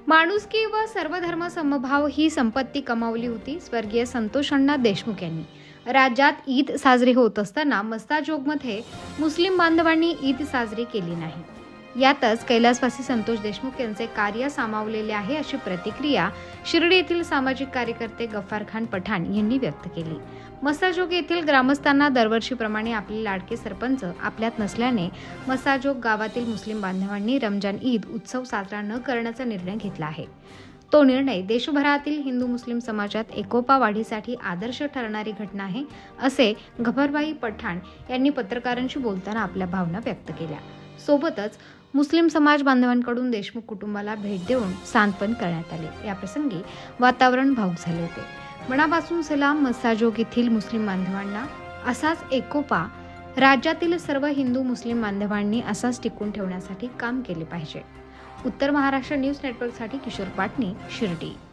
माणुसकी व सर्वधर्म समभाव ही संपत्ती कमावली होती स्वर्गीय संतोष अण्णा देशमुख यांनी. राज्यात ईद साजरी होत असताना मस्ताजोगमध्ये मुस्लिम बांधवांनी ईद साजरी केली नाही. यातच कैलासवासी संतोष देशमुख यांचे कार्य सामावलेले आहे, अशी प्रतिक्रिया शिर्डी येथील सामाजिक कार्यकर्ते गफ्फार खान पठाण यांनी व्यक्त केली. मस्ताजोग येथील ग्रामस्थांना दरवर्षीप्रमाणे आपले लाडके सरपंच आपल्यात नसल्याने मस्ताजोग गावातील मुस्लिम बांधवांनी रमजान ईद उत्सव साजरा न करण्याचा निर्णय घेतला आहे. तो निर्णय देशभरातील हिंदू मुस्लिम समाजात एकोपा वाढीसाठी आदर्श ठरणारी घटना आहे, असे गफ्फारभाई पठाण यांनी पत्रकारांशी बोलताना आपल्या भावना व्यक्त केल्या. सोबतच मुस्लिम समाज बांधवांकडून देशमुख कुटुंबाला भेट देऊन सांत्वन करण्यात आले. याप्रसंगी वातावरण भावूक झाले होते. मनापासून सलाम मस्ताजोग येथील मुस्लिम बांधवांना. असाच एकोपा राज्यातील सर्व हिंदू मुस्लिम बांधवांनी असाच टिकून ठेवण्यासाठी काम केले पाहिजे. उत्तर महाराष्ट्र न्यूज नेटवर्कसाठी किशोर पाटणी, शिर्डी.